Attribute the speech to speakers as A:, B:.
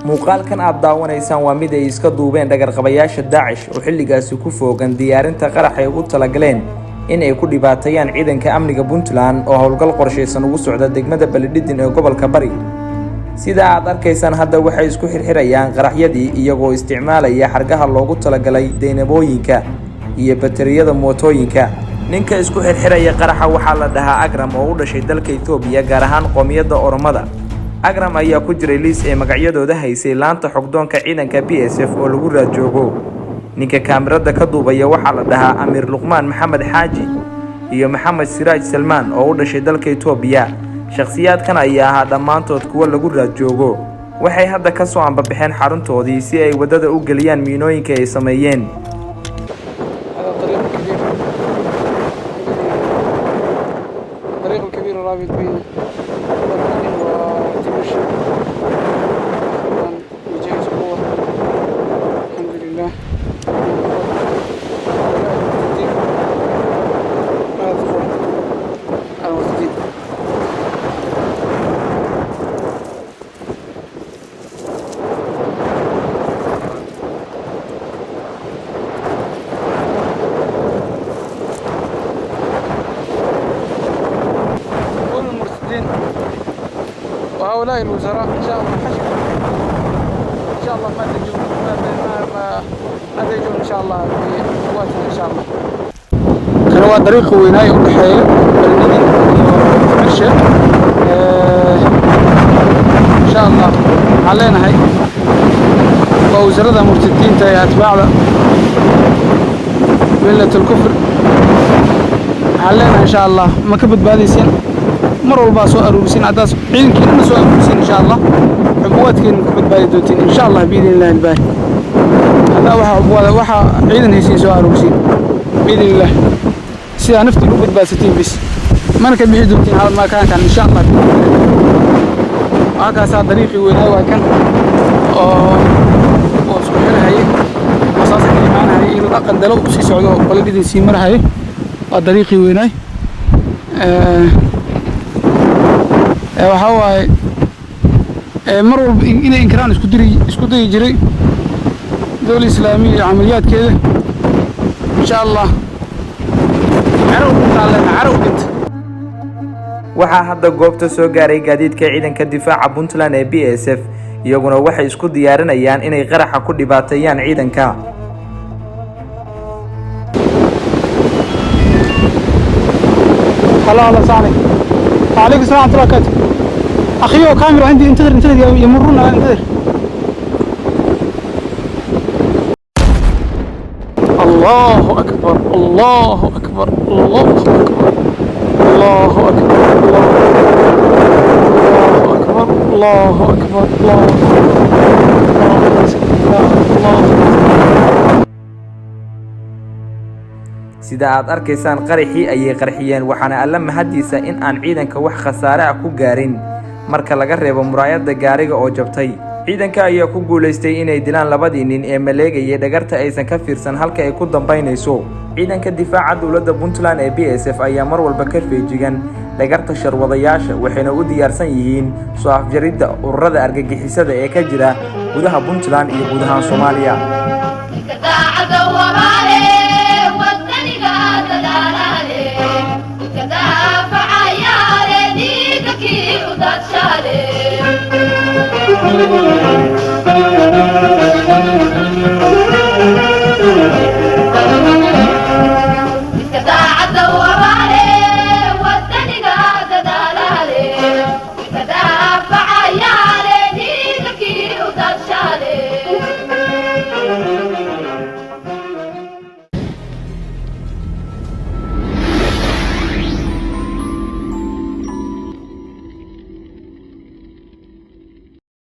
A: muuqaalkan aad daawanaysaan waa mid ay iska duubeen dhagarqabayaasha Daesh oo xilligaasi ku foogan diyaarinta qarax ay ugu talagaleen in ay ku dhibaateeyaan ciidanka amniga Puntland oo howlgal qorsheysan ugu socda degmada Baledhidin ee gobolka Bari. sida aad arkaysaan hadda waxay isku xirxirayaan qaraxyadii iyagoo isticmaalaya xargaha loogu talagalay deynabooyinka iyo batariyada mootooyinka. ninka isku xirxiraya qaraxa waxaa la dhahaa Agram oo u dhashay dalka Itoobiya gaar ahaan qoomiyadda Oromada. Agram ayaa ku jiray liis ee magacyadooda haysay laanta xogdoonka ciidanka BSF oo lagu raadjoogo. ninka kaamirada ka duubaya waxaa la dhahaa Amir Luqmaan Maxamed Xaaji iyo Maxamed Siraaj Salmaan oo u dhashay dalka Itoobiya. shakhsiyaadkan ayaa ahaa dhammaantood kuwa lagu raadjoogo. waxay hadda ka soo ambabixeen xaruntoodii si ay wadada u geliyaan miinooyinka ay sameeyeen.
B: الطريق الكبير الرابط بين البلدين ودمشق بجهز قوة الحمد لله. وهؤلاء الوزراء إن شاء الله حشد إن شاء الله ما تجون إن شاء الله بقواتنا إن شاء الله. كانوا طريق ويناي ودحية بلدين ومشى إن شاء الله علينا هاي ووزراء مرتدين تاي أتباع ملة الكفر علينا إن شاء الله ما كبد بهذه سنة مر والبا سو أروسين عداس عينكين سو أروسين إن شاء الله عبواتكين كبد بايدوتين إن شاء الله بإذن الله الباري. هذا وحا عيدن هيسين سو أروسين بإذن الله. سيدا نفتي كبد باستين بس ما نكب بيدوتين هذا ما كان إن شاء الله بإذن الله. هكذا طريقي ويناي وكان وسبحان هاي أساسا كلمان هاي الأقل دلو سي سعودو بلدين سيمر هاي طريقي ويناي waxa waaye mar walba inay inkaraan isku dayi jiray dawladda islaamiga amaliyaadkeeda insha Allah
A: waxaa hadda goobta soo gaaray gaadiidka ciidanka difaaca Puntland ee BSF iyaguna waxay isku diyaarinayaan inay qaraxa ku dhibaateeyaan ciidanka.
B: الله صالح عليك السلام ورحمة الله وبركاته. أخي كاميرا عندي انتظر يمرون انتظر. الله أكبر الله أكبر الله أكبر الله أكبر الله أكبر الله أكبر الله
A: sida aad arkaysaan qaraxii ayay qarxiyeen waxaana alla mahadiisa in aan ciidanka wax khasaare ah ku gaarin marka laga reebo muraayada gaariga oo jabtay. ciidanka ayaa ku guuleystay inay dilaan labadii nin ee maleegayay dhagarta aysan ka fiirsan halka ay ku dambeynayso. ciidanka difaaca dawladda Puntland ee BSF ayaa mar walba ka feejigan dhagarta sharwadayaasha waxayna u diyaarsan yihiin soo afjaridda ururada argagixisada ee ka jira gudaha Puntland iyo gudaha Soomaaliya.
C: Thank you.